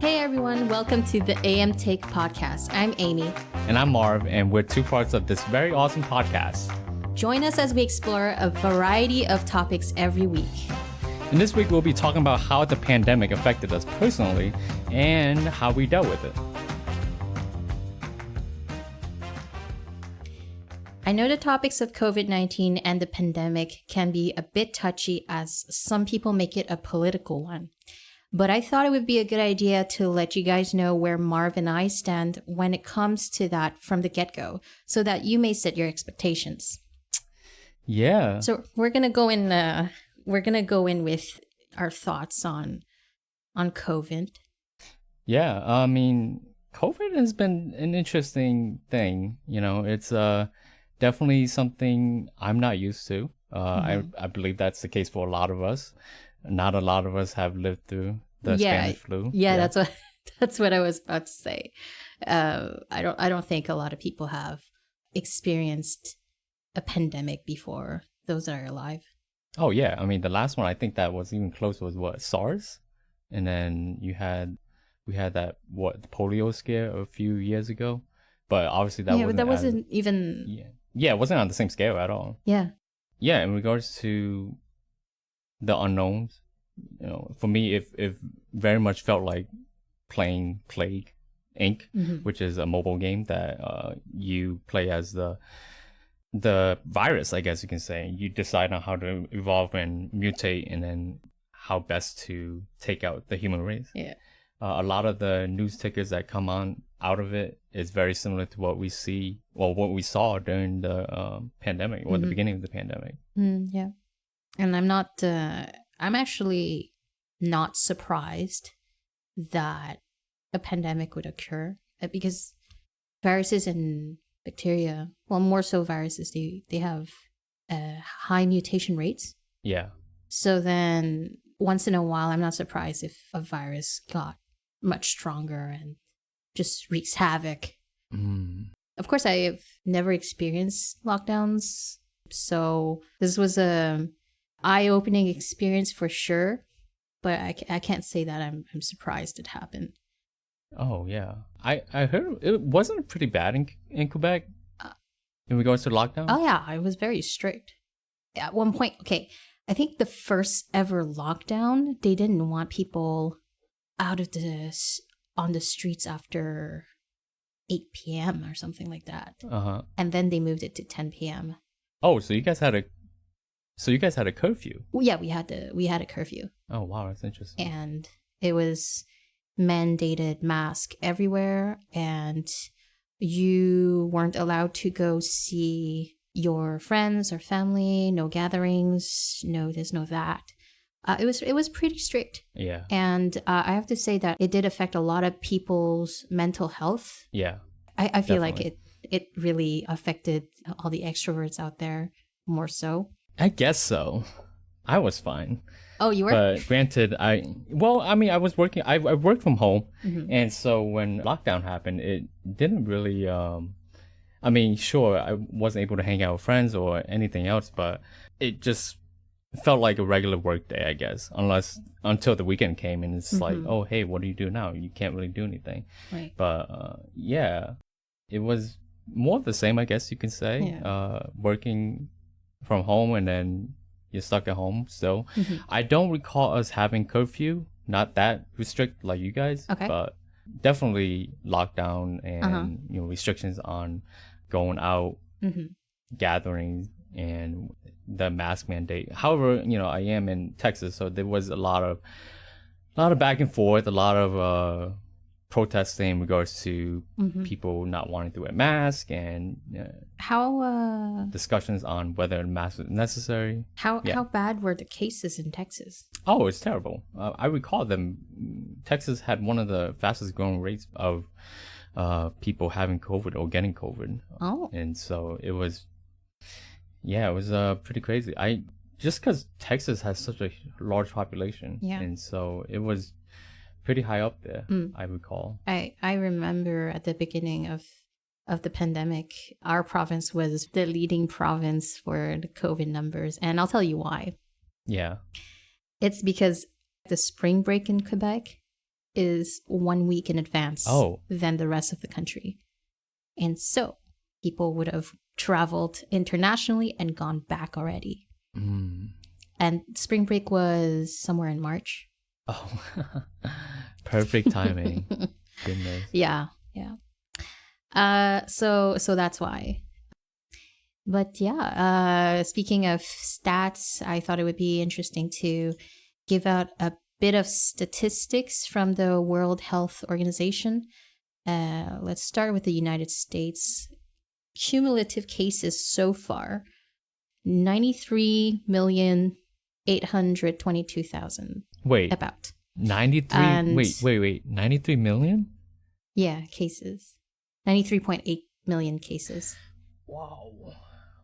Hey everyone, welcome to the theamtake podcast. I'm Amy. And I'm Marv, and we're two parts of this very awesome podcast. Join us as we explore a variety of topics every week. And this week we'll be talking about how the pandemic affected us personally and how we dealt with it. I know the topics of COVID-19 and the pandemic can be a bit touchy as some people make it a political one. But I thought it would be a good idea to let you guys know where Marv and I stand when it comes to that from the get-go, so that you may set your expectations. Yeah. So we're gonna go in. With our thoughts on COVID. Yeah. I mean, COVID has been an interesting thing. You know, it's definitely something I'm not used to. I believe that's the case for a lot of us. Not a lot of us have lived through the Spanish flu. Yeah, that's what I was about to say. I don't think a lot of people have experienced a pandemic before, those that are alive. Oh yeah, I mean the last one I think that was even close was what, SARS, and then we had that the polio scare a few years ago, but obviously that wasn't even it wasn't on the same scale at all. Yeah. In regards to the unknowns, you know, for me it very much felt like playing Plague Inc., which is a mobile game that you play as the virus, I guess you can say. You decide on how to evolve and mutate, and then how best to take out the human race. Yeah. A lot of the news tickers that come out of it is very similar to what we saw during the pandemic, or the beginning of the pandemic. Yeah. And I'm actually not surprised that a pandemic would occur, because viruses and bacteria, well, more so viruses, they have high mutation rates. Yeah. So then once in a while, I'm not surprised if a virus got much stronger and just wreaks havoc. Of course, I have never experienced lockdowns, so this was a eye-opening experience for sure, but I can't say that I'm surprised it happened. Oh yeah, I heard it wasn't pretty bad in Quebec in regards to lockdown. Oh yeah, it was very strict at one point. Okay, I think the first ever lockdown, they didn't want people out of on the streets after 8 p.m. or something like that. And then they moved it to 10 p.m. Oh, so you guys had a curfew? Yeah, we had a curfew. Oh wow, that's interesting. And it was mandated mask everywhere, and you weren't allowed to go see your friends or family. No gatherings. No this, no that. It was pretty strict. Yeah. And I have to say that it did affect a lot of people's mental health. Yeah. I feel like it really affected all the extroverts out there more so. I guess so. I was fine. Oh, you were? But granted, I was working. I worked from home, and so when lockdown happened, it didn't really. Sure, I wasn't able to hang out with friends or anything else, but it just felt like a regular work day, I guess, until the weekend came, and it's like, oh, hey, what do you do now? You can't really do anything. Right. But it was more of the same, I guess you can say. Yeah. Working from home, and then you're stuck at home still. I don't recall us having curfew, not that strict like you guys, but definitely lockdown and restrictions on going out, gatherings, and the mask mandate. However, I am in Texas, so there was a lot of back and forth, a lot of protesting in regards to people not wanting to wear masks, and how discussions on whether masks was necessary. How bad were the cases in Texas? Oh, it's terrible. I recall Texas had one of the fastest growing rates of people having COVID or getting COVID. Oh. And so it was pretty crazy. Just because Texas has such a large population, and so it was pretty high up there. I recall. I remember at the beginning of the pandemic, our province was the leading province for the COVID numbers, and I'll tell you why. Yeah. It's because the spring break in Quebec, is 1 week in advance than the rest of the country. And so people would have traveled internationally and gone back already. And spring break was somewhere in March. Oh, perfect timing. Goodness. Yeah. So that's why. But yeah, speaking of stats, I thought it would be interesting to give out a bit of statistics from the World Health Organization. Let's start with the United States. Cumulative cases so far, 93,822,000. Wait. About. 93? And wait. 93 million? Yeah, cases. 93.8 million cases. Wow.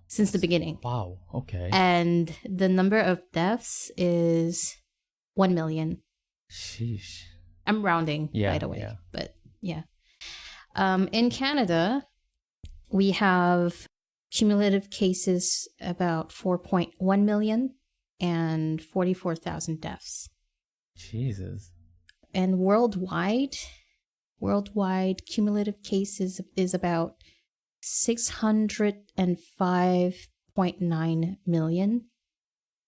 Since the beginning. Wow, okay. And the number of deaths is 1 million. Sheesh. I'm rounding, by the way. Yeah. But yeah. In Canada, we have cumulative cases about 4.1 million and 44,000 deaths. Jesus. And worldwide cumulative cases is about 605.9 million.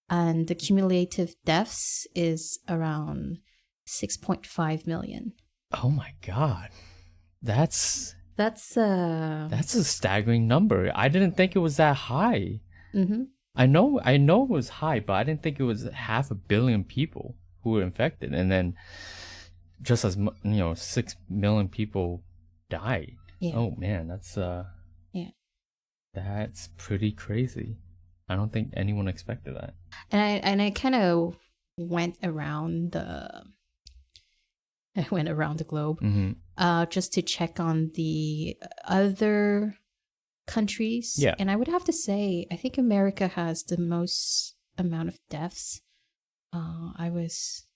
And the cumulative deaths is around 6.5 million. Oh my God. That's a staggering number. I didn't think it was that high. Mm-hmm. I know it was high, but I didn't think it was 500 million people who were infected, and then just as 6 million people died. Yeah. Oh man, that's that's pretty crazy. I don't think anyone expected that. And I kind of went around the globe, just to check on the other countries. Yeah. And I would have to say, I think America has the most amount of deaths. I was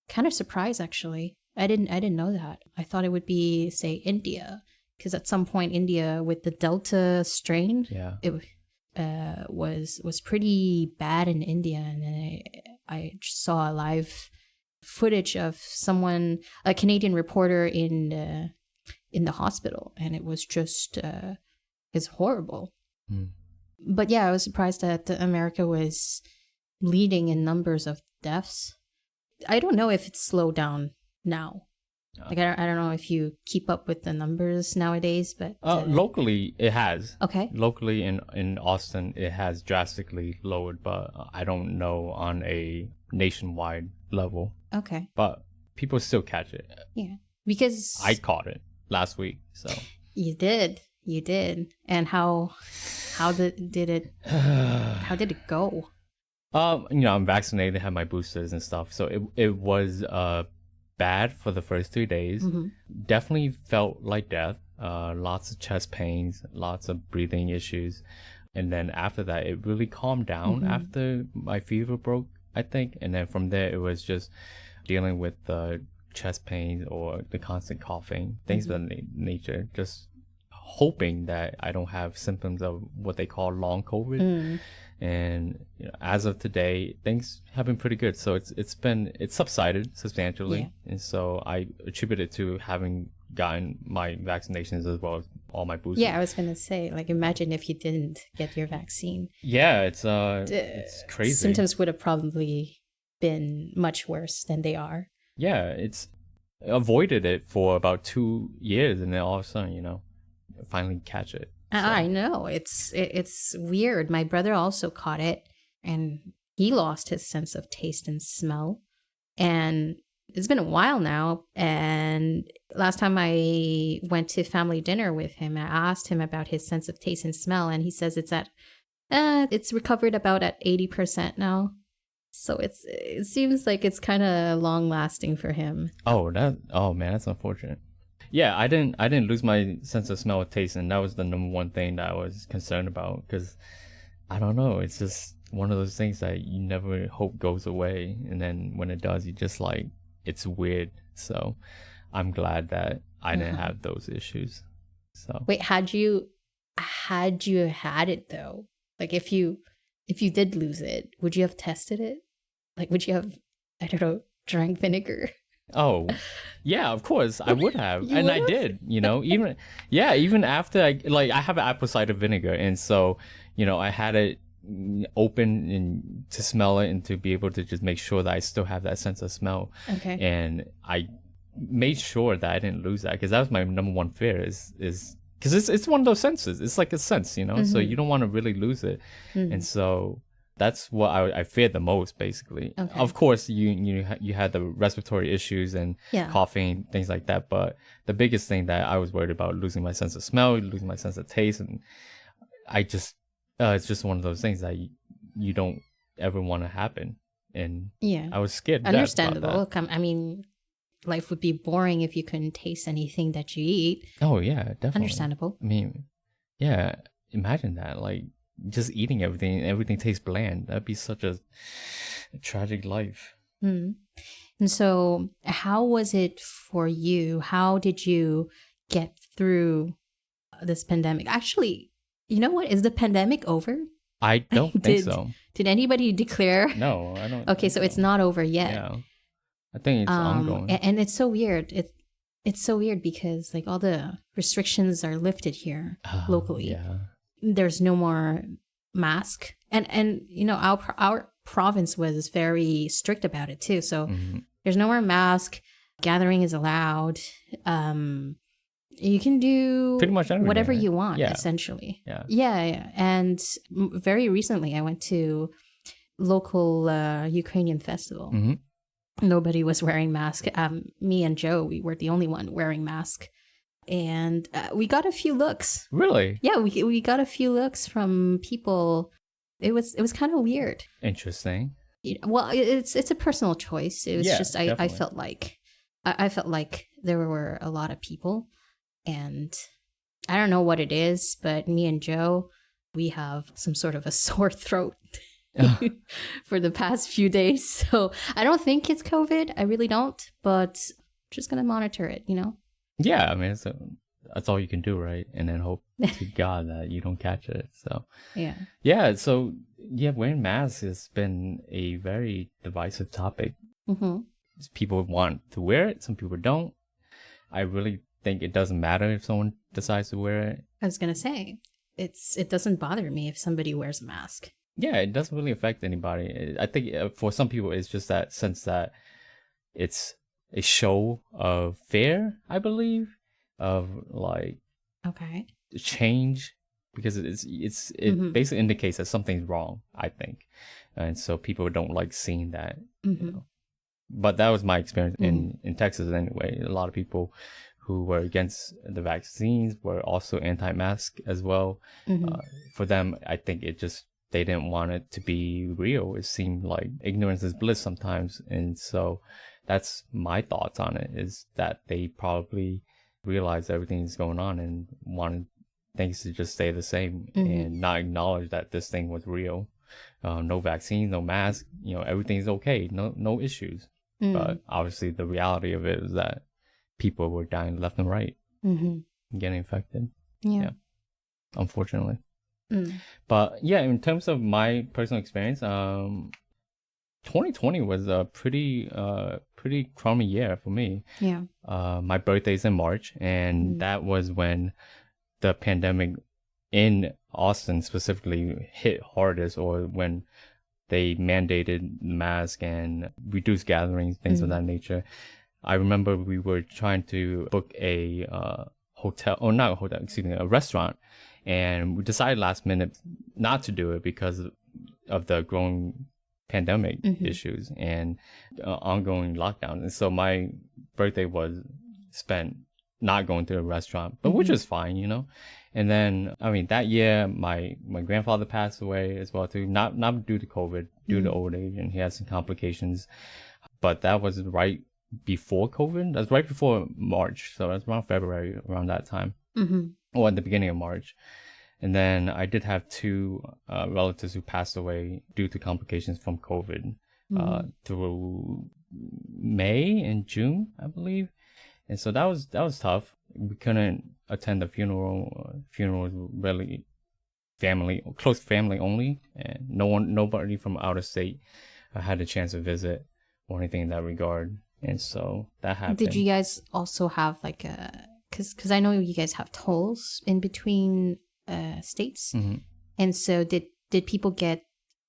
kind of surprised, actually. I didn't know that. I thought it would be, say, India, because at some point India with the Delta strain, it was pretty bad in India, and then I saw a live footage of a Canadian reporter in the hospital, and it was just it's horrible. But yeah, I was surprised that America was leading in numbers of deaths. I don't know if it's slowed down now. Like I don't know if you keep up with the numbers nowadays, but locally it has. Okay. Locally in Austin it has drastically lowered, but I don't know on a nationwide level. Okay. But people still catch it. Yeah. Because I caught it last week, so. You did. And how did it go? I'm vaccinated, have my boosters and stuff, so it was bad for the first 3 days. Definitely felt like death. Lots of chest pains, lots of breathing issues, and then after that it really calmed down after my fever broke, I think, and then from there it was just dealing with the chest pains or the constant coughing, things of that nature, just hoping that I don't have symptoms of what they call long COVID. And as of today, things have been pretty good. So it's subsided substantially, and so I attribute it to having gotten my vaccinations as well as all my boosters. Yeah, I was gonna say, like, imagine if you didn't get your vaccine. Yeah, it's crazy. Symptoms would have probably been much worse than they are. Yeah, it's avoided it for about 2 years, and then all of a sudden, finally catch it. So. I know, it's weird. My brother also caught it, and he lost his sense of taste and smell. And it's been a while now, and last time I went to family dinner with him, I asked him about his sense of taste and smell, and he says it's recovered about at 80% now. So it seems like it's kind of long lasting for him. Oh man, that's unfortunate. Yeah, I didn't lose my sense of smell or taste, and that was the number one thing that I was concerned about, because I don't know, it's just one of those things that you never hope goes away, and then when it does, you just like, it's weird. So I'm glad that I didn't have those issues. So wait, had you had it though? Like if you did lose it, would you have tested it? Like would you have, I don't know, drank vinegar? Oh, Yeah, of course I would have, You and I would've? did. Even after I have an apple cider vinegar, and so I had it open and to smell it and to be able to just make sure that I still have that sense of smell. Okay. And I made sure that I didn't lose that, because that was my number one fear is because it's one of those senses. It's like a sense, so you don't want to really lose it. And so that's what I feared the most, basically. Okay. Of course, you had the respiratory issues and coughing, things like that. But the biggest thing that I was worried about, losing my sense of smell, losing my sense of taste, and I just it's just one of those things that you don't ever want to happen. And I was scared. Understandable. Look, I mean, life would be boring if you couldn't taste anything that you eat. Oh yeah, definitely. Understandable. I mean, yeah, imagine that. Like, just eating everything tastes bland. That'd be such a tragic life. And so how was it for you? How did you get through this pandemic? Actually, you know what? Is the pandemic over? I don't think so. Did anybody declare? No, I don't. Okay, so it's not over yet. Yeah, I think it's ongoing. And it's so weird. It's so weird because like all the restrictions are lifted here locally. Yeah. There's no more mask, and our province was very strict about it too. So there's no more mask. Gathering is allowed. You can do pretty much anything, whatever you want, essentially. Yeah. And very recently, I went to local Ukrainian festival. Nobody was wearing masks. Me and Joe, we were the only one wearing masks. And we got a few looks. Really? Yeah, we got a few looks from people. It was kind of weird. Interesting. Well, it's a personal choice. It was just I felt like there were a lot of people, and I don't know what it is, but me and Joe, we have some sort of a sore throat for the past few days. So I don't think it's COVID. I really don't, but just gonna monitor it. Yeah, I mean, that's all you can do, right? And then hope to God that you don't catch it. So so wearing masks has been a very divisive topic. People want to wear it, some people don't. I really think it doesn't matter if someone decides to wear it. I was gonna say it doesn't bother me if somebody wears a mask. Yeah, it doesn't really affect anybody. I think for some people it's just that sense that it's a show of fear, I believe, of like change, because it basically indicates that something's wrong, I think, and so people don't like seeing that. But that was my experience in Texas anyway. A lot of people who were against the vaccines were also anti-mask as well. For them, I think they didn't want it to be real. It seemed like ignorance is bliss sometimes, and so that's my thoughts on it, is that they probably realized everything's going on and wanted things to just stay the same and not acknowledge that this thing was real. No vaccine, no mask, everything's okay, no issues. But obviously the reality of it is that people were dying left and right, getting infected. Yeah, unfortunately. But yeah, in terms of my personal experience, 2020 was a pretty crummy year for me. Yeah. My birthday's in March, and that was when the pandemic in Austin specifically hit hardest, or when they mandated mask and reduced gatherings, things of that nature. I remember we were trying to book a a restaurant, and we decided last minute not to do it because of the growing pandemic issues and ongoing lockdowns. And so my birthday was spent not going to a restaurant, but which is fine, And then, I mean, that year, my grandfather passed away as well too, not due to COVID, due to old age, and he had some complications. But that was right before COVID. That's right before March, so that's around February, around that time, or at the beginning of March. And then I did have two relatives who passed away due to complications from COVID through May and June, I believe. And so that was tough. We couldn't attend the funeral. Funeral was really close family only, and nobody from out of state had a chance to visit or anything in that regard. And so that happened. Did you guys also have like a, because I know you guys have tolls in between states, and so did people get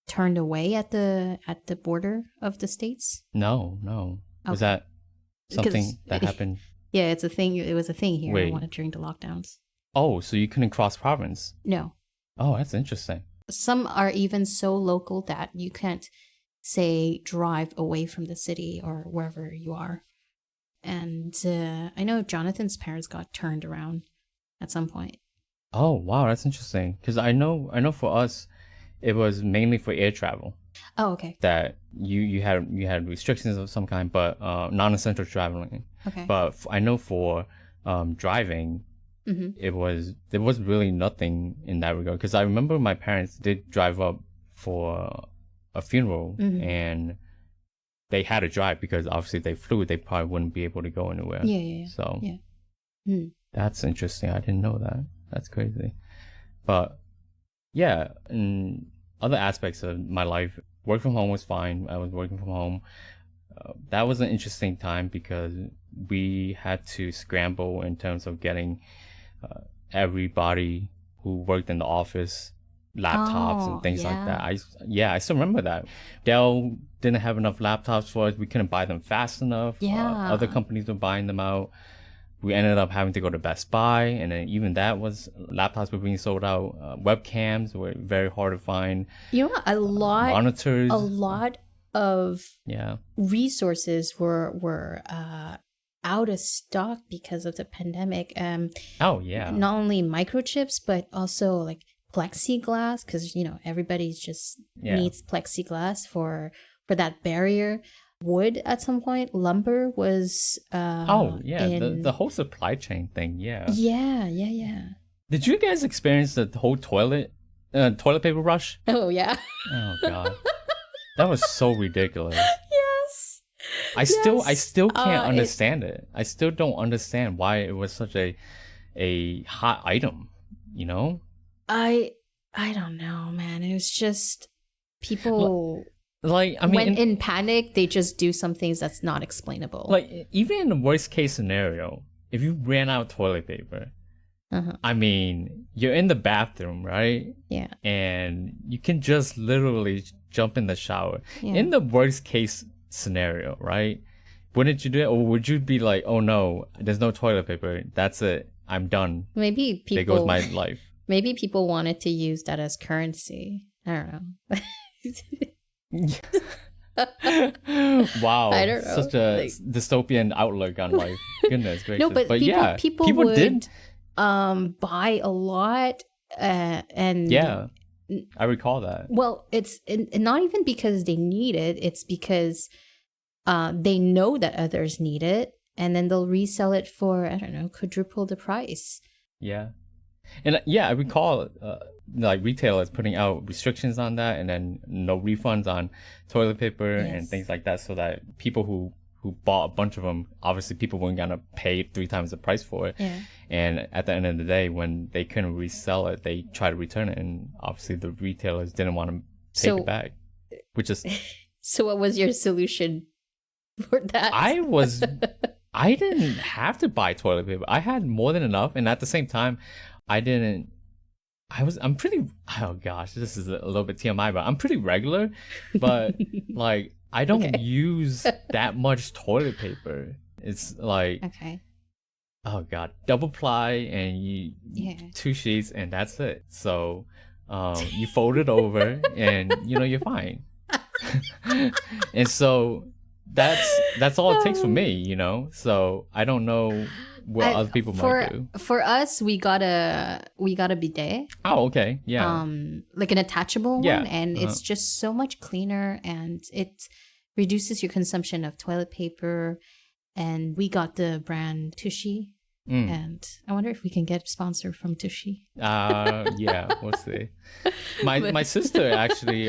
turned away at the border of the states? No. Was that something that happened? Yeah, it's a thing. It was a thing here. Wait. During the lockdowns. Oh, so you couldn't cross province? No. Oh, that's interesting. Some are even so local that you can't, say, drive away from the city or wherever you are. And I know Jonathan's parents got turned around at some point. Oh, wow, that's interesting. Because I know for us, it was mainly for air travel. Oh, okay. That you had restrictions of some kind, but non-essential traveling. Okay. But I know for driving, there was really nothing in that regard. Because I remember my parents did drive up for a funeral, and they had to drive because obviously they flew. They probably wouldn't be able to go anywhere. Yeah. So that's interesting. I didn't know that. That's crazy. But yeah, in other aspects of my life, work from home was fine. I was working from home. That was an interesting time because we had to scramble in terms of getting everybody who worked in the office laptops and things like that. I still remember that. Dell didn't have enough laptops for us. We couldn't buy them fast enough. Other companies were buying them out. We ended up having to go to Best Buy, and then even that was, laptops were being sold out. Webcams were very hard to find. You know what? Monitors. A lot of resources were out of stock because of the pandemic. Oh yeah. Not only microchips, but also like plexiglass, because everybody just needs plexiglass for that barrier. Wood at some point, lumber was the whole supply chain thing. Yeah. Did you guys experience the whole toilet paper rush? Oh yeah. Oh god, that was so ridiculous. Yes. I still can't understand it. I still don't understand why it was such a hot item. I don't know, man. It was just people. Like, I mean, when in panic, they just do some things that's not explainable. Like, even in the worst case scenario, if you ran out of toilet paper, I mean, you're in the bathroom, right? Yeah. And you can just literally jump in the shower. Yeah. In the worst case scenario, right? Wouldn't you do it? Or would you be like, oh no, there's no toilet paper. That's it. I'm done. Maybe people... There goes my life. Maybe people wanted to use that as currency. I don't know. Wow, I don't know. Such a dystopian outlook on life. Goodness gracious. No, but people would did buy a lot, and I recall that. Well, it's not even because they need it. It's because they know that others need it, and then they'll resell it for, I don't know, quadruple the price. Yeah. And I recall like retailers putting out restrictions on that, and then no refunds on toilet paper and things like that, so that people who bought a bunch of them, obviously people weren't gonna pay 3 times the price for it. Yeah. And at the end of the day, when they couldn't resell it, they tried to return it, and obviously the retailers didn't want to take it back, which is. So what was your solution for that? I didn't have to buy toilet paper. I had more than enough, and at the same time, I'm pretty, oh gosh, this is a little bit TMI, but I'm pretty regular, but like, I don't use that much toilet paper. It's like, oh god, double ply and 2 sheets and that's it. So, you fold it over and you're fine. And so that's all it takes for me, so I don't know what other people might do. For us, we got a bidet. Oh, okay. Yeah. Like an attachable one, and it's just so much cleaner, and it reduces your consumption of toilet paper. And we got the brand Tushy, and I wonder if we can get sponsored from Tushy. Yeah, we'll see. My sister actually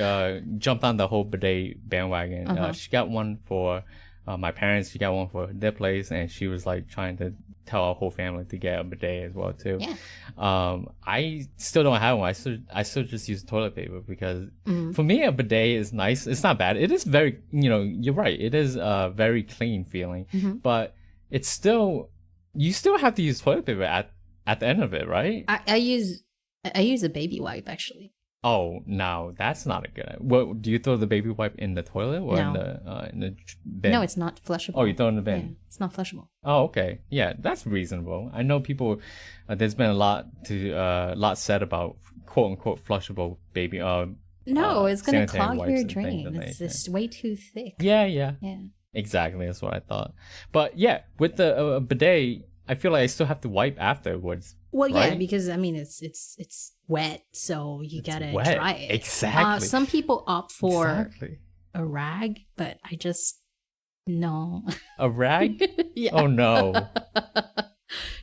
jumped on the whole bidet bandwagon. She got one for my parents. She got one for their place, and she was like trying to tell our whole family to get a bidet as well too. Yeah. I still don't have one. I still just use toilet paper because for me a bidet is nice. It's not bad. It is very, you're right. It is a very clean feeling, but it's still, you still have to use toilet paper at the end of it, right? I use a baby wipe actually. Oh, no, that's not a good idea. What, do you throw the baby wipe in the toilet or No. in the bin? No, it's not flushable. Oh, you throw it in the bin? Yeah, it's not flushable. Oh, okay. Yeah, that's reasonable. I know people, there's been a lot said about quote unquote flushable baby. No, it's going to sanitary clog wipes your and things drain. of that It's nature. just way too thick. Yeah. Yeah. Exactly, that's what I thought. But yeah, with the bidet, I feel like I still have to wipe afterwards. Well, yeah, right? because I mean it's wet, so you gotta wet. dry it. Exactly. Some people opt for Exactly. a rag, but I just no. A rag? Yeah. Oh no.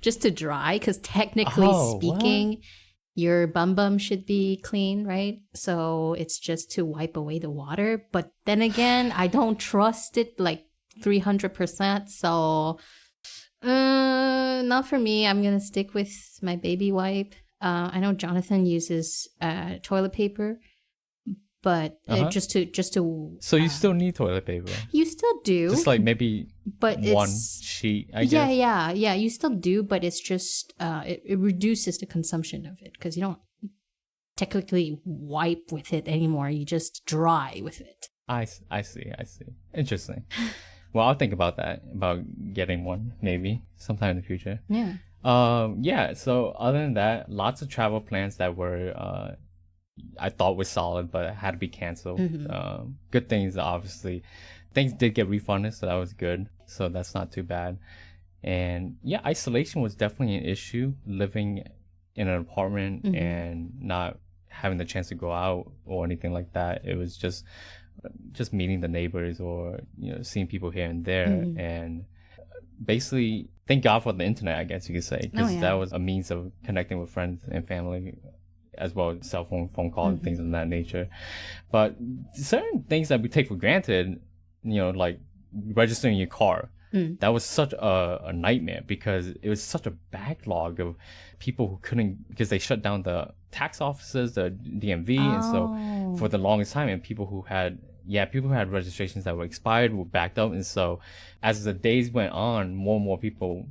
Just to dry, because technically speaking, your bum should be clean, right? So it's just to wipe away the water. But then again, I don't trust it like 300%. So not for me. I'm gonna stick with my baby wipe. I know Jonathan uses toilet paper, but just to. So you still need toilet paper? You still do. Just like maybe but one sheet, I guess. Yeah. You still do, but it's just it reduces the consumption of it because you don't technically wipe with it anymore. You just dry with it. I see. Interesting. Well, I'll think about that, about getting one maybe sometime in the future. Yeah. Yeah. So other than that, lots of travel plans that were I thought was solid, but had to be canceled. Good things, obviously. Things did get refunded, so that was good. So that's not too bad. And yeah, isolation was definitely an issue. Living in an apartment and not having the chance to go out or anything like that. It was just meeting the neighbors or seeing people here and there, and basically thank God for the internet, I guess you could say, because that was a means of connecting with friends and family, as well as cell phone calls and things of that nature. But certain things that we take for granted, like registering your car, that was such a nightmare because it was such a backlog of people who couldn't, because they shut down the tax offices, the DMV, and so for the longest time, and people who had registrations that were expired were backed up, and so as the days went on, more and more people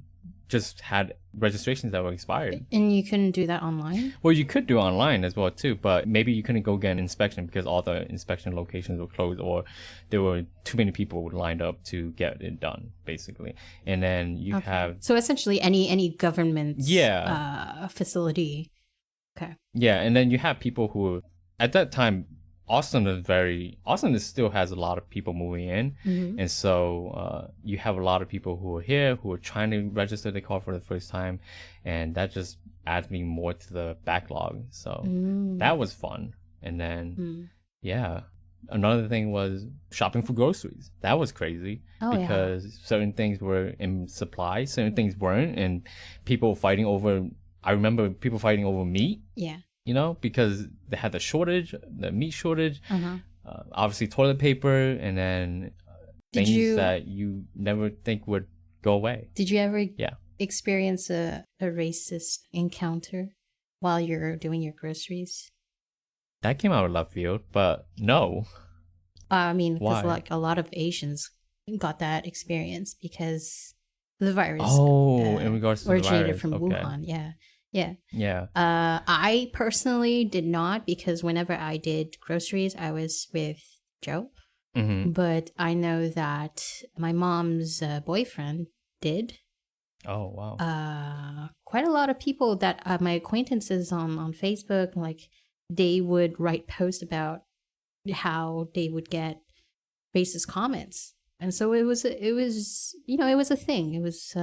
just had registrations that were expired. And you couldn't do that online? Well, you could do online as well too, but maybe you couldn't go get an inspection because all the inspection locations were closed, or there were too many people lined up to get it done, basically. And then you have, so essentially any government facility. Okay. Yeah, and then you have people who at that time, Austin still has a lot of people moving in, and so you have a lot of people who are here who are trying to register their car for the first time, and that just adds me more to the backlog. So that was fun. And then another thing was shopping for groceries. That was crazy because certain things were in supply, certain things weren't, and people fighting over. I remember people fighting over meat. Yeah. Because they had the meat shortage, obviously toilet paper, and then things that you never think would go away. Did you ever experience a racist encounter while you're doing your groceries? That came out of left field, but no. I mean, because like a lot of Asians got that experience because the virus. In regards to the virus. Originated from Wuhan, Yeah. I personally did not, because whenever I did groceries, I was with Joe. But I know that my mom's boyfriend did. Oh, wow. Quite a lot of people that my acquaintances on Facebook, like they would write posts about how they would get racist comments. And so it was a thing. It was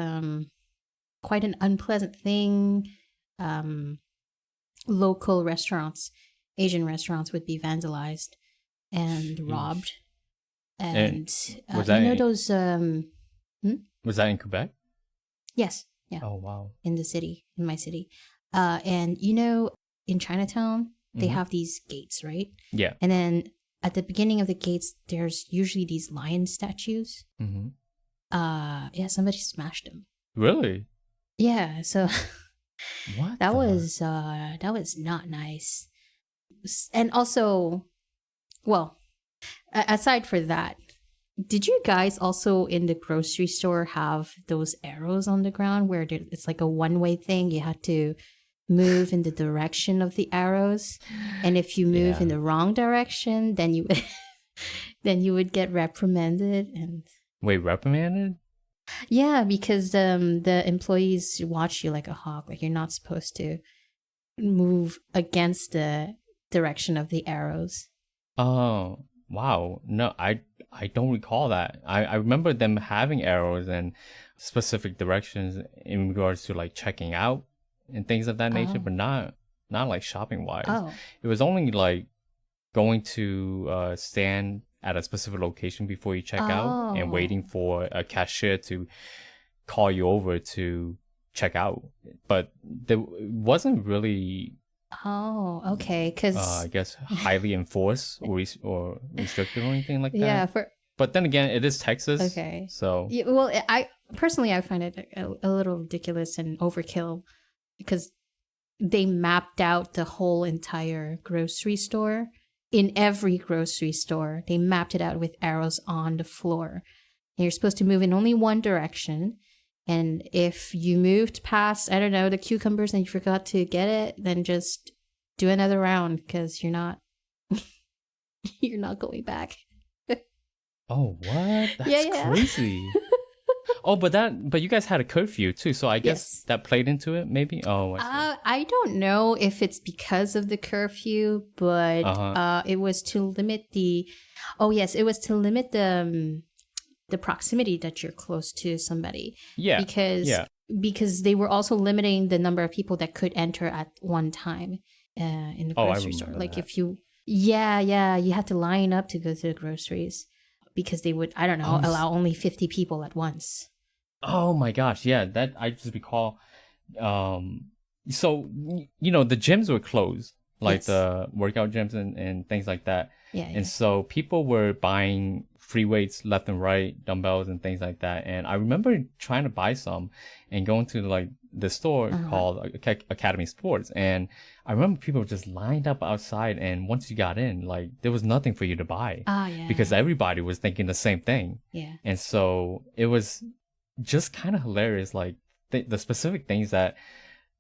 quite an unpleasant thing. Local restaurants, Asian restaurants, would be vandalized and robbed. And was that those was that in Quebec? Yes. Yeah. Oh, wow. In my city. And in Chinatown, they have these gates, right? Yeah. And then at the beginning of the gates, there's usually these lion statues. Somebody smashed them. Really? Yeah, so What that the? was not nice. And also, well, aside for that, did you guys also in the grocery store have those arrows on the ground where it's like a one-way thing? You had to move in the direction of the arrows, and if you move in Yeah. the wrong direction, then you then you would get reprimanded. And Wait, reprimanded? yeah, because the employees watch you like a hawk, like you're not supposed to move against the direction of the arrows. Oh, wow. No, I don't recall that. I remember them having arrows and specific directions in regards to like checking out and things of that nature, Oh. but not like shopping wise. Oh. It was only like going to stand at a specific location before you check out and waiting Oh. for a cashier to call you over to check out. But there wasn't really Oh, okay. Because I guess highly enforced or or restricted or anything like yeah, that. for But then again, it is Texas, okay. so Yeah, well, I personally I find it a little ridiculous and overkill because they mapped out the whole entire grocery store. In every grocery store, they mapped it out with arrows on the floor. And you're supposed to move in only one direction. And if you moved past, I don't know, the cucumbers and you forgot to get it, then just do another round because you're not you're not going back. oh what? Yeah, That's yeah. crazy. Oh, but you guys had a curfew too, so I guess Yes. that played into it, maybe. Oh, I see. I don't know if it's because of the curfew, but Uh-huh. it was to limit the. Oh yes, it was to limit the proximity that you're close to somebody. Yeah. Because Yeah. because they were also limiting the number of people that could enter at one time in the Oh, I grocery store. remember Like that. if you, yeah, you had to line up to go to the groceries because they would, I don't know, Oh, allow only 50 people at once. oh my gosh, yeah, that I just recall. So you know the gyms were closed, like Yes. the workout gyms and things like that. Yeah, And yeah. so people were buying free weights left and right, dumbbells and things like that. And I remember trying to buy some and going to like the store Uh-huh. called Academy Sports. And I remember people just lined up outside. And once you got in, like there was nothing for you to buy Ah, yeah. because everybody was thinking the same thing. Yeah. And so it was just kind of hilarious, like the specific things that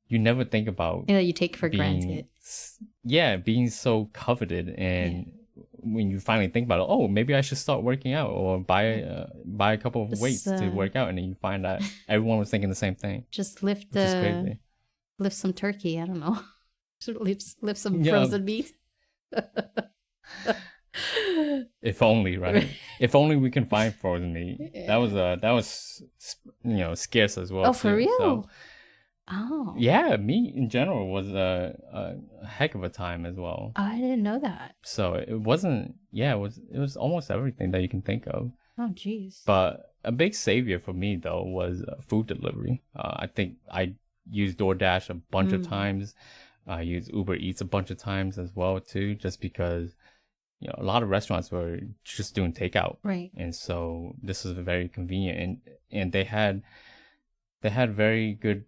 you never think about You know, you take for granted. being so coveted. And when you finally think about it, oh, maybe I should start working out or buy a couple of Just, weights to work out, and then you find that everyone was thinking the same thing, Just which is crazy. lift some turkey. I don't know. Should lift some Yeah, frozen meat. if only, right? If only we can find frozen meat. That was scarce as well Oh, for too. real? So Oh, yeah, meat in general was a heck of a time as well. I didn't know that. So it wasn't, yeah, it was almost everything that you can think of. Oh, jeez. But a big savior for me though was food delivery. I think I used DoorDash a bunch of times. I used Uber Eats a bunch of times as well too, just because a lot of restaurants were just doing takeout, Right. and so this is very convenient. And they had very good,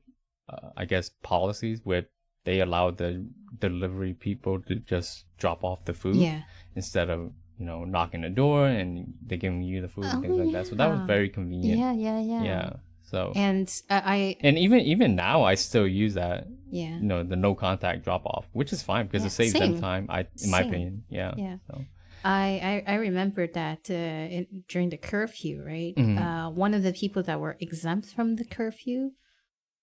I guess, policies where they allowed the delivery people to just drop off the food Yeah. instead of knocking the door and they giving you the food and Oh, things like that. So that was yeah. very convenient. Yeah. Yeah. So And and even now I still use that. yeah. The no contact drop off, which is fine because Yeah, it saves them same. time. In my Same. opinion, yeah. Yeah. So. I remember that during the curfew, right? One of the people that were exempt from the curfew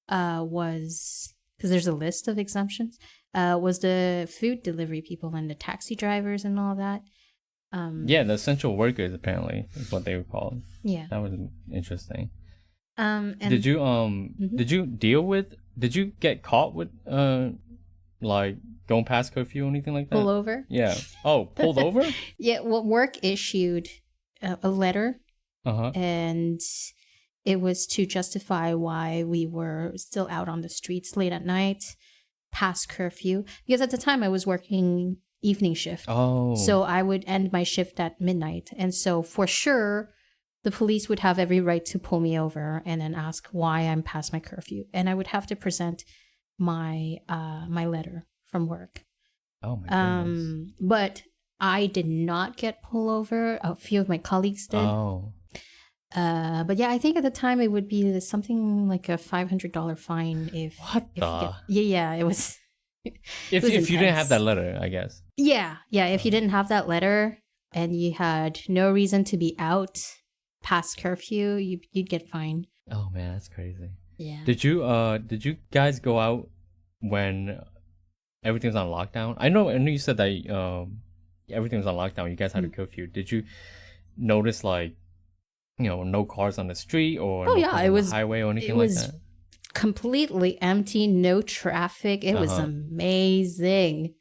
was, because there's a list of exemptions, was the food delivery people and the taxi drivers and all that. Yeah, the essential workers apparently is what they were called. Yeah. That was interesting. And Did you did you get caught with like going past curfew or anything like that? pull over? Yeah. Oh, pulled over? Yeah. Well, work issued a letter, Uh-huh. and it was to justify why we were still out on the streets late at night, past curfew. Because at the time I was working evening shift. Oh. So I would end my shift at midnight. And so for sure, the police would have every right to pull me over and then ask why I'm past my curfew. And I would have to present my my letter from work. Oh my goodness. But I did not get pulled over. A few of my colleagues did. Oh. But yeah, I think at the time it would be something like a $500 fine if it was. If you didn't have that letter, I guess. Yeah. If you didn't have that letter and you had no reason to be out past curfew, you'd get fined. Oh man, that's crazy. Yeah. Did you guys go out when everything was on lockdown? I know you said that everything was on lockdown. You guys had a curfew. Did you notice no cars on the street or it on was the highway or anything like that? Completely empty, no traffic. It was amazing.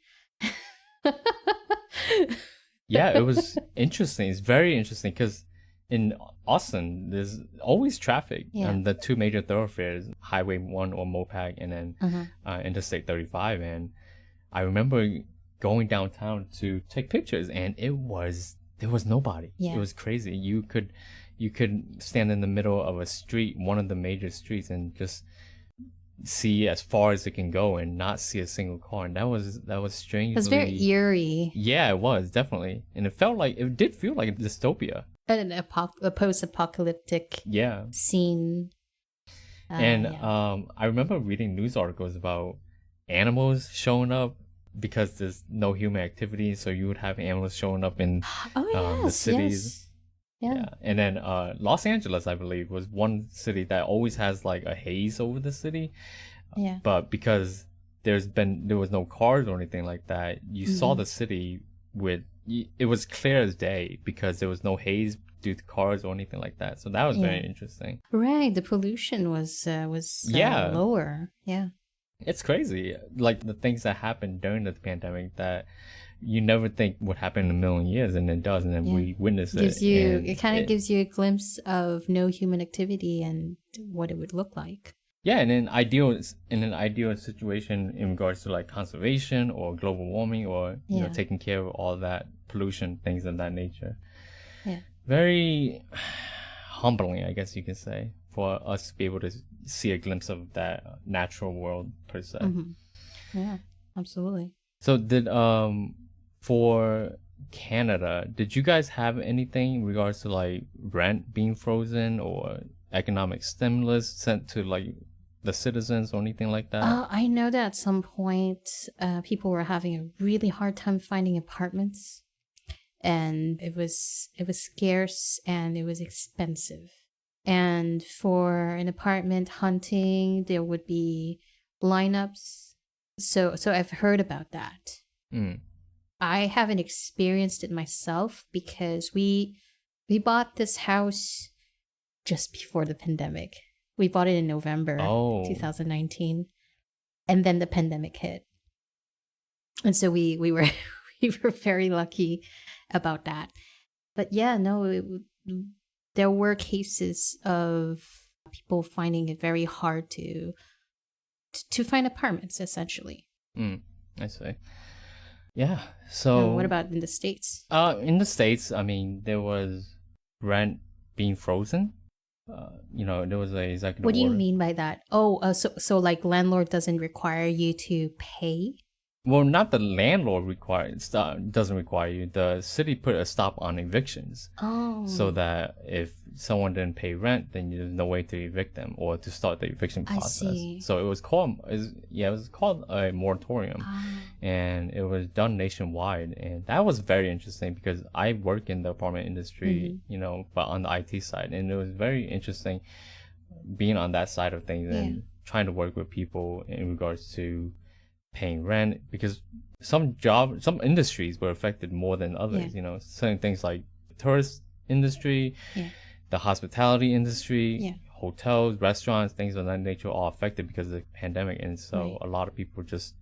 Yeah, it was interesting. It's very interesting because in Austin, there's always traffic on the two major thoroughfares, Highway 1 or MOPAC, and then Interstate 35. And I remember going downtown to take pictures, and there was nobody. It was crazy. You could stand in the middle of a street, one of the major streets, and just see as far as it can go and not see a single car. And that was strange. It was very eerie. Yeah, it was definitely, and it did feel like a dystopia. A post-apocalyptic scene. I remember reading news articles about animals showing up because there's no human activity, so you would have animals showing up in the cities. Yeah. And then Los Angeles, I believe, was one city that always has like a haze over the city. Yeah. But because there was no cars or anything like that, you saw the city it was clear as day because there was no haze due to cars or anything like that. So that was very interesting. Right. The pollution was lower. Yeah. It's crazy. Like the things that happened during the pandemic that you never think would happen in a million years, and it does, and then we witness it. It kind of gives you a glimpse of no human activity and what it would look like. Yeah, and in an ideal situation in regards to like conservation or global warming or taking care of all that pollution, things of that nature. Yeah. Very humbling, I guess you can say, for us to be able to see a glimpse of that natural world per se. Yeah, absolutely. So for Canada, did you guys have anything in regards to like rent being frozen or economic stimulus sent to like the citizens or anything like that? I know that at some point people were having a really hard time finding apartments, and it was scarce and it was expensive. And for an apartment hunting, there would be lineups. So I've heard about that. I haven't experienced it myself because we bought this house just before the pandemic. We bought it in November 2019, and then the pandemic hit. And so we were very lucky about that. But yeah, no, there were cases of people finding it very hard to find apartments, essentially. I see. Yeah. So what about in the States? In the States, I mean, there was rent being frozen. There was a executive What do you order. mean by that? So like landlord doesn't require you to pay? Well, not the landlord doesn't require you. The city put a stop on evictions. So that if someone didn't pay rent, then there's no way to evict them or to start the eviction process. I see. So it was called a moratorium, and it was done nationwide. And that was very interesting because I work in the apartment industry, but on the IT side, and it was very interesting being on that side of things and trying to work with people in regards to paying rent, because some industries were affected more than others. Certain things like tourist industry, the hospitality industry, hotels, restaurants, things of that nature, all affected because of the pandemic. And so a lot of people just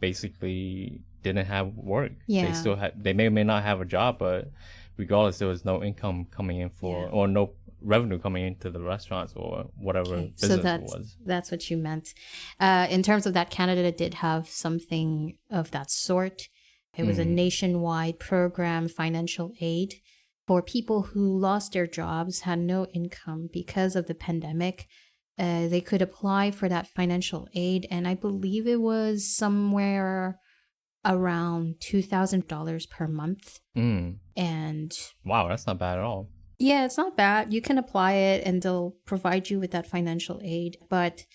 basically didn't have work. They may or may not have a job, but regardless, there was no income coming in or no revenue coming into the restaurants or whatever business it was. That's what you meant. In terms of that, Canada did have something of that sort. It was a nationwide program, financial aid, for people who lost their jobs, had no income because of the pandemic, they could apply for that financial aid. And I believe it was somewhere around $2,000 per month. And wow, that's not bad at all. Yeah, it's not bad. You can apply it and they'll provide you with that financial aid. But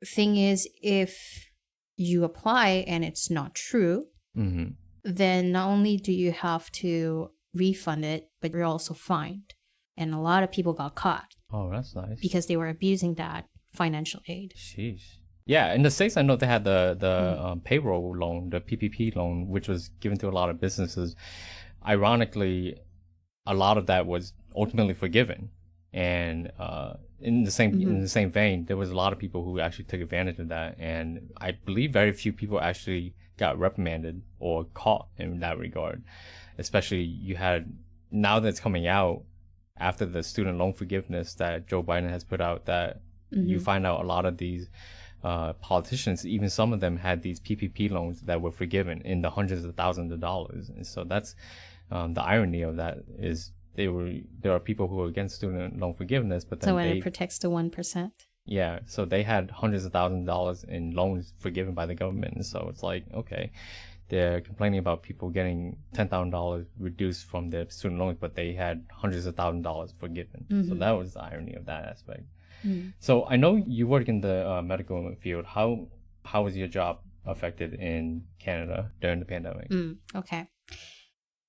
thing is, if you apply and it's not true, then not only do you have to refund it, but you're also fined. And a lot of people got caught. Oh, that's nice. Because they were abusing that financial aid. Sheesh. Yeah, in the States, I know they had the payroll loan, the PPP loan, which was given to a lot of businesses. Ironically, a lot of that was ultimately forgiven. And in the same vein, there was a lot of people who actually took advantage of that. And I believe very few people actually got reprimanded or caught in that regard. Especially you had, now that it's coming out, after the student loan forgiveness that Joe Biden has put out, that you find out a lot of these politicians, even some of them had these PPP loans that were forgiven in the hundreds of thousands of dollars. And so that's the irony of that is there are people who are against student loan forgiveness, but then it protects the 1%. Yeah, so they had hundreds of thousands of dollars in loans forgiven by the government. And so it's like, okay, they're complaining about people getting $10,000 reduced from their student loans, but they had hundreds of thousands of dollars forgiven. So that was the irony of that aspect. So I know you work in the medical field. How was your job affected in Canada during the pandemic? Okay.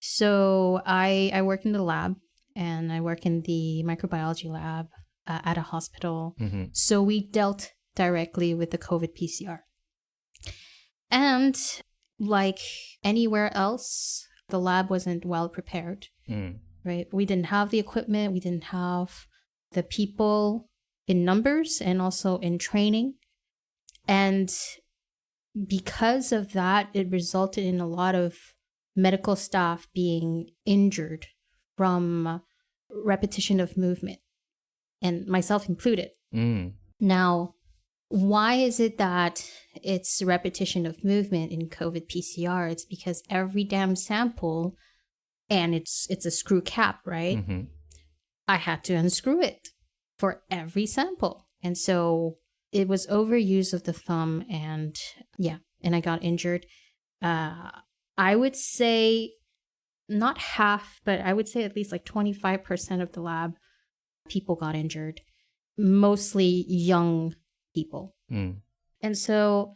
So I work in the lab, and I work in the microbiology lab at a hospital. So we dealt directly with the COVID PCR. And like anywhere else, the lab wasn't well prepared, right? We didn't have the equipment. We didn't have the people in numbers and also in training. And because of that, it resulted in a lot of medical staff being injured from repetition of movement, and myself included. Now, why is it that it's repetition of movement in COVID PCR? It's because every damn sample, and it's a screw cap, right? I had to unscrew it for every sample. And so it was overuse of the thumb, and I got injured. I would say not half, but I would say at least like 25% of the lab people got injured, mostly young people. And so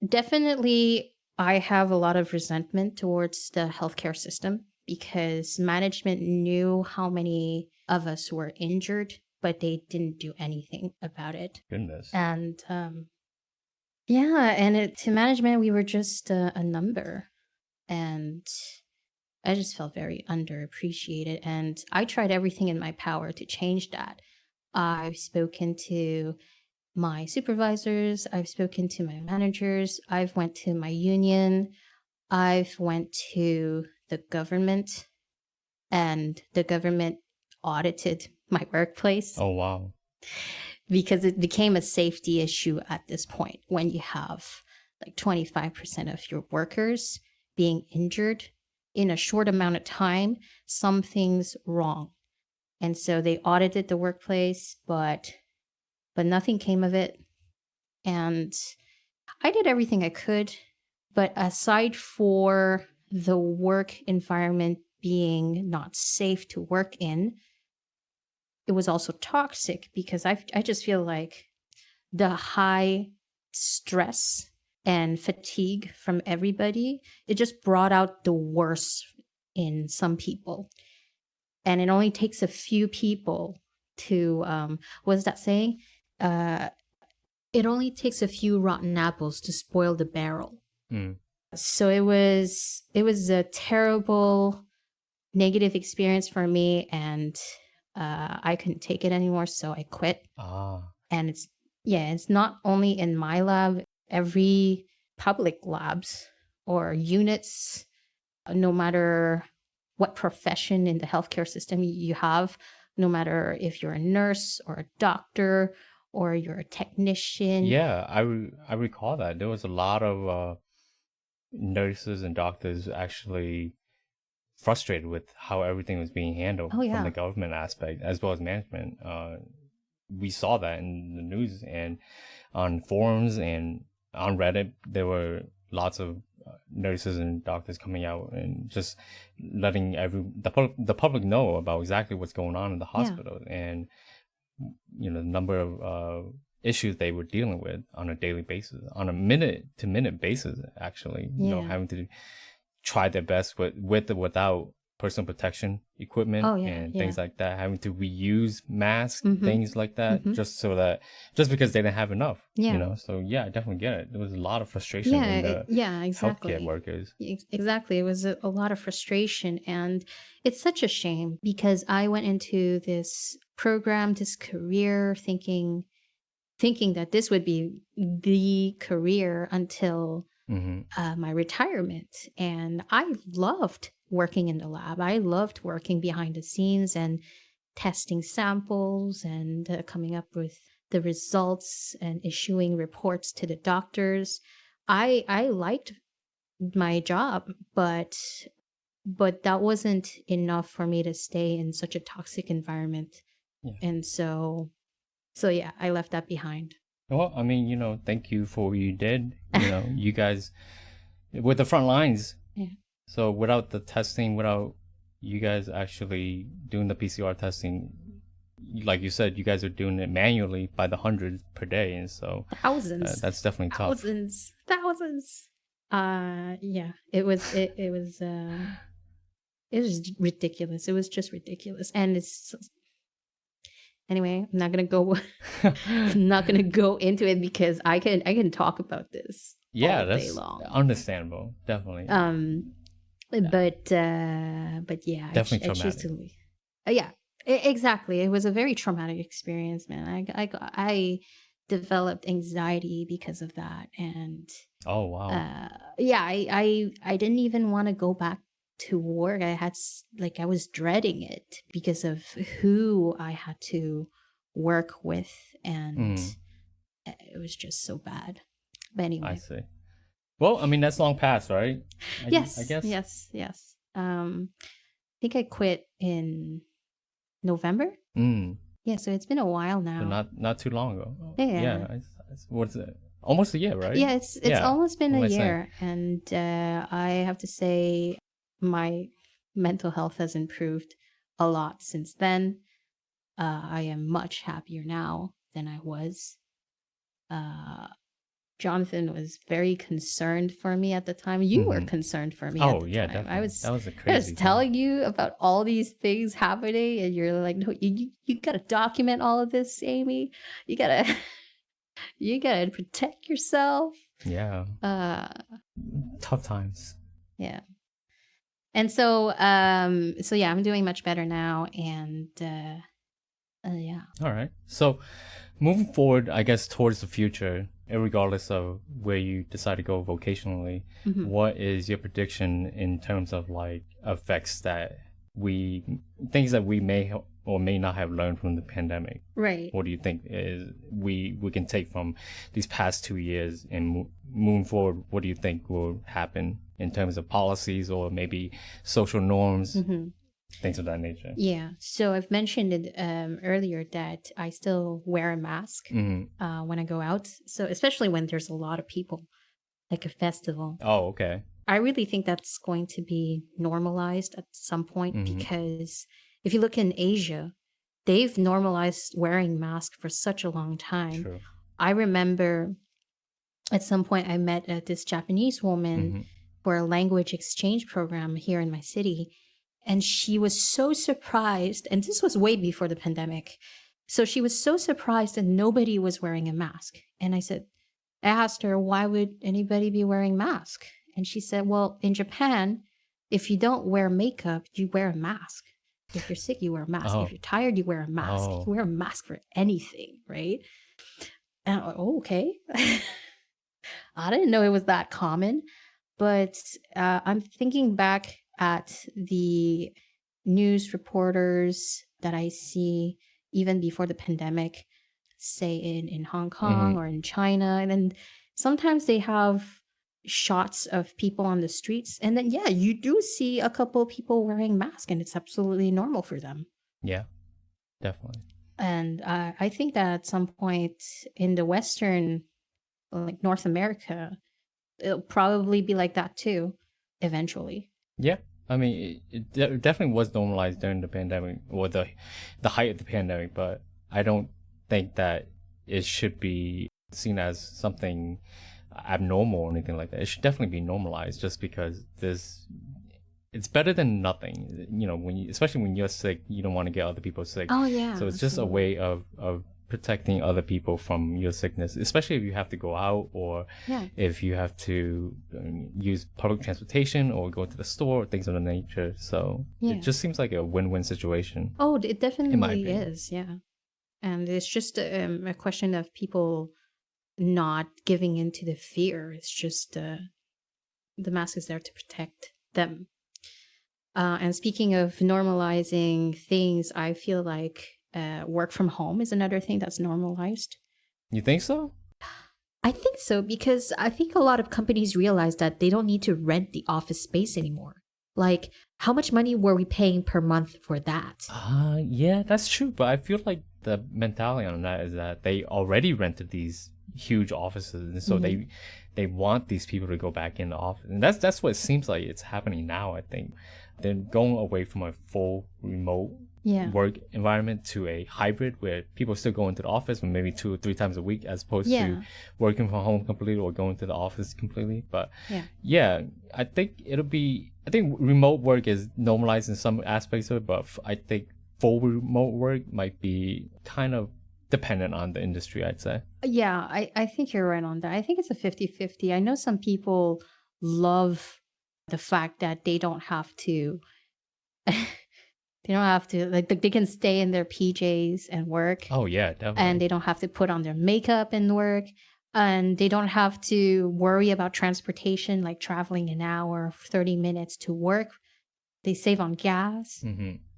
definitely I have a lot of resentment towards the healthcare system because management knew how many of us were injured, but they didn't do anything about it. Goodness. And to management, we were just a number. And I just felt very underappreciated. And I tried everything in my power to change that. I've spoken to my supervisors. I've spoken to my managers. I've went to my union. I've went to the government. And the government audited my workplace. Oh, wow. Because it became a safety issue at this point when you have like 25% of your workers being injured in a short amount of time, something's wrong. And so they audited the workplace, but nothing came of it. And I did everything I could, but aside for the work environment being not safe to work in, it was also toxic because I just feel like the high stress and fatigue from everybody, it just brought out the worst in some people. And it only takes a few people to, what is that saying? It only takes a few rotten apples to spoil the barrel. So it was a terrible negative experience for me, and I couldn't take it anymore, so I quit. And it's not only in my lab, every public labs or units, no matter what profession in the healthcare system you have, no matter if you're a nurse or a doctor or you're a technician. Yeah, I recall that. There was a lot of nurses and doctors actually frustrated with how everything was being handled from the government aspect as well as management. We saw that in the news and on forums and on Reddit. There were lots of nurses and doctors coming out and just letting the public know about exactly what's going on in the hospital and the number of issues they were dealing with on a daily basis, on a minute to minute basis, actually. Having to try their best with or without personal protection equipment and things like that, having to reuse masks, things like that, just because they didn't have enough. So I definitely get it. There was a lot of frustration in the exactly. healthcare workers. Exactly. It was a lot of frustration, and it's such a shame because I went into this program, this career, thinking that this would be the career until my retirement. And I loved working in the lab. I loved working behind the scenes and testing samples and coming up with the results and issuing reports to the doctors. I liked my job, but that wasn't enough for me to stay in such a toxic environment. And so I left that behind. Well, I mean, thank you for what you did. You guys with the front lines. So without the testing, without you guys actually doing the PCR testing, like you said, you guys are doing it manually by the hundreds per day, and so thousands. That's definitely tough. Thousands. It was ridiculous. It was just ridiculous, and it's. Anyway, I'm not gonna go into it because I can talk about this all day long. Understandable, definitely. But definitely traumatic. Exactly. It was a very traumatic experience, man. I developed anxiety because of that, and oh wow. I didn't even want to go back to work. I was dreading it because of who I had to work with, and it was just so bad. But anyway, I see. Well, I mean that's long past, right? I guess. Yes. I think I quit in November. Yeah, so it's been a while now. So not too long ago. Yeah. What's it? Almost a year, right? Yeah, it's almost been a year, and I have to say my mental health has improved a lot since then. I am much happier now than I was. Jonathan was very concerned for me at the time. You were concerned for me at the time. Definitely. That was a crazy I was telling you about all these things happening, and you're like, no, you gotta document all of this, Amy. You gotta protect yourself. Yeah. Tough times. Yeah. And so I'm doing much better now, and yeah. All right. So moving forward, I guess towards the future, regardless of where you decide to go vocationally, what is your prediction in terms of like effects things that we may or may not have learned from the pandemic? Right. What do you think is we can take from these past 2 years and moving forward? What do you think will happen in terms of policies or maybe social norms? Things of that nature. Yeah. So I've mentioned it earlier that I still wear a mask when I go out. So especially when there's a lot of people, like a festival. Oh, okay. I really think that's going to be normalized at some point because if you look in Asia, they've normalized wearing masks for such a long time. True. I remember at some point I met this Japanese woman for a language exchange program here in my city. And she was so surprised, and this was way before the pandemic. So she was so surprised that nobody was wearing a mask. And I asked her, why would anybody be wearing a mask? And she said, well, in Japan, if you don't wear makeup, you wear a mask. If you're sick, you wear a mask. If you're tired, you wear a mask. You wear a mask for anything, right? And I'm like, oh, okay. I didn't know it was that common. But I'm thinking back at the news reporters that I see even before the pandemic, say in Hong Kong or in China. And then sometimes they have shots of people on the streets. And then, yeah, you do see a couple people wearing masks and it's absolutely normal for them. Yeah, definitely. And I think that at some point in the Western, like North America, it'll probably be like that too, eventually. Yeah. I mean, it definitely was normalized during the pandemic or the height of the pandemic, but I don't think that it should be seen as something abnormal or anything like that. It should definitely be normalized just because it's better than nothing. You know, especially when you're sick, you don't want to get other people sick. Oh yeah. So it's just a way of protecting other people from your sickness, especially if you have to go out or if you have to use public transportation or go to the store or things of the nature. So it just seems like a win-win situation. Oh, it definitely is. Yeah. And it's just a question of people not giving into the fear. It's just the mask is there to protect them. And speaking of normalizing things, I feel like work from home is another thing that's normalized. You think so? I think so, because I think a lot of companies realize that they don't need to rent the office space anymore. Like, how much money were we paying per month for that? Yeah, that's true. But I feel like the mentality on that is that they already rented these huge offices, and so they want these people to go back in the office, and that's what it seems like it's happening now. I think they're going away from a full remote work environment to a hybrid where people still go into the office maybe 2 or 3 times a week as opposed to working from home completely or going to the office completely. But I think remote work is normalized in some aspects of it, but I think full remote work might be kind of dependent on the industry, I'd say. Yeah, I think you're right on that. I think it's a 50-50. I know some people love the fact that they don't have to like they can stay in their PJs and work. Oh yeah, definitely. And they don't have to put on their makeup and work, and they don't have to worry about transportation, like traveling an hour, 30 minutes to work. They save on gas.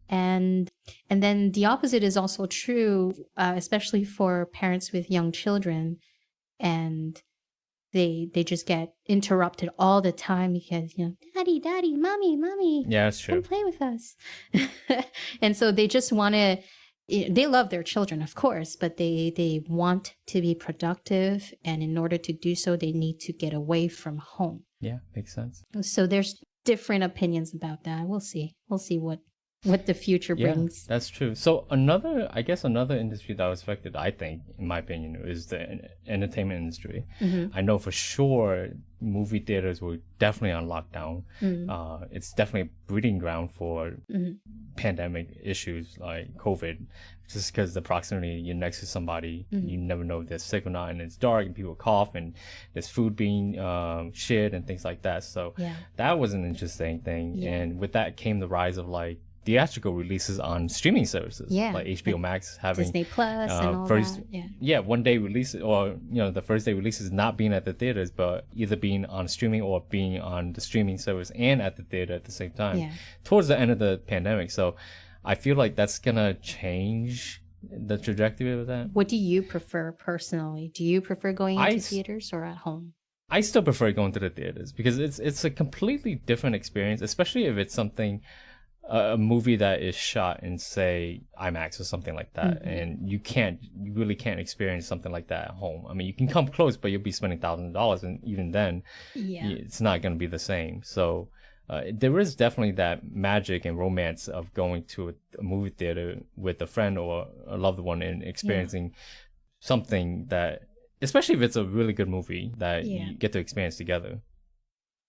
And then the opposite is also true, especially for parents with young children, and they just get interrupted all the time because, daddy, mommy, yeah, that's true, come play with us. And so they just want to, they love their children, of course, but they want to be productive, and in order to do so they need to get away from home. Yeah, makes sense. So there's different opinions about that. We'll see what the future brings. That's true. So another industry that was affected, I think, in my opinion, is the entertainment industry. I know for sure movie theaters were definitely on lockdown. It's definitely a breeding ground for pandemic issues like COVID, just because the proximity, you're next to somebody, you never know if they're sick or not, and it's dark and people cough and there's food being shared and things like that. So that was an interesting thing. And with that came the rise of like theatrical releases on streaming services, like HBO Max having Disney Plus and all that. One day release, or the first day releases not being at the theaters, but either being on streaming or being on the streaming service and at the theater at the same time towards the end of the pandemic. So I feel like that's gonna change the trajectory of that. What do you prefer personally? Do you prefer going into theaters or at home? I still prefer going to the theaters because it's a completely different experience, especially if it's something, a movie that is shot in, say, IMAX or something like that, and you really can't experience something like that at home. I mean, you can come close, but you'll be spending thousands of dollars, and even then, it's not going to be the same. So there is definitely that magic and romance of going to a movie theater with a friend or a loved one and experiencing something that, especially if it's a really good movie, that you get to experience together.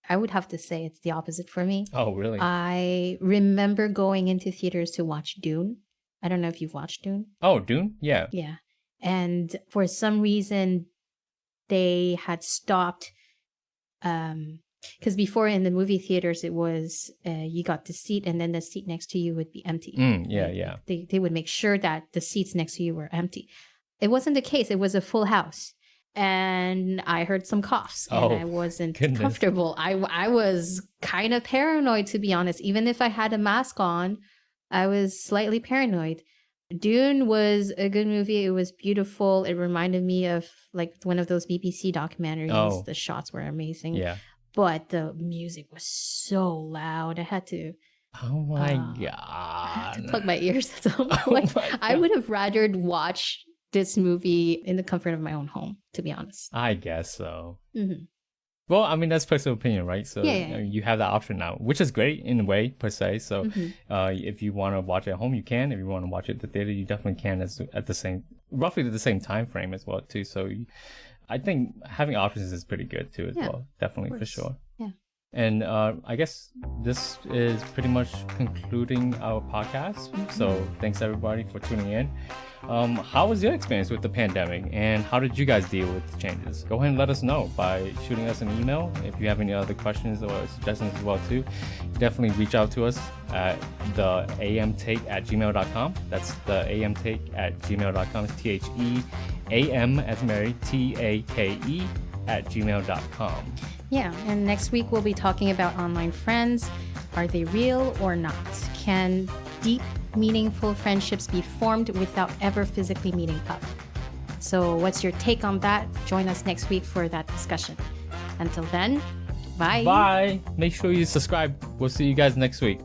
I would have to say it's the opposite for me. Oh, really? I remember going into theaters to watch Dune. I don't know if you've watched Dune. Oh, Dune? Yeah. Yeah. And for some reason, they had stopped. Because before in the movie theaters, it was you got the seat and then the seat next to you would be empty. Yeah. They would make sure that the seats next to you were empty. It wasn't the case. It was a full house. And I heard some coughs and I wasn't comfortable. I was kind of paranoid, to be honest. Even if I had a mask on, I was slightly paranoid. Dune was a good movie. It was beautiful. It reminded me of like one of those BBC documentaries. Oh. The shots were amazing. Yeah. But the music was so loud. I had to... Oh my God. I had to plug my ears at some point. I would have rather watch this movie in the comfort of my own home, to be honest. I guess so. Mm-hmm. Well, I mean, that's personal opinion, right? So you have that option now, which is great in a way, per se. So if you want to watch it at home, you can. If you want to watch it at the theater, you definitely can at the same, roughly the same time frame as well, too. So I think having options is pretty good, too, as well. Definitely, for sure. Yeah. And I guess this is pretty much concluding our podcast. So thanks, everybody, for tuning in. How was your experience with the pandemic, and how did you guys deal with the changes? Go ahead and let us know by shooting us an email. If you have any other questions or suggestions as well too, definitely reach out to us at theamtake@gmail.com. That's the theamtake@gmail.com. It's THEAM as Mary, TAKE@gmail.com. Yeah, and next week we'll be talking about online friends. Are they real or not? Can deep, meaningful friendships be formed without ever physically meeting up? So what's your take on that? Join us next week for that discussion. Until then, bye. Bye. Make sure you subscribe. We'll see you guys next week.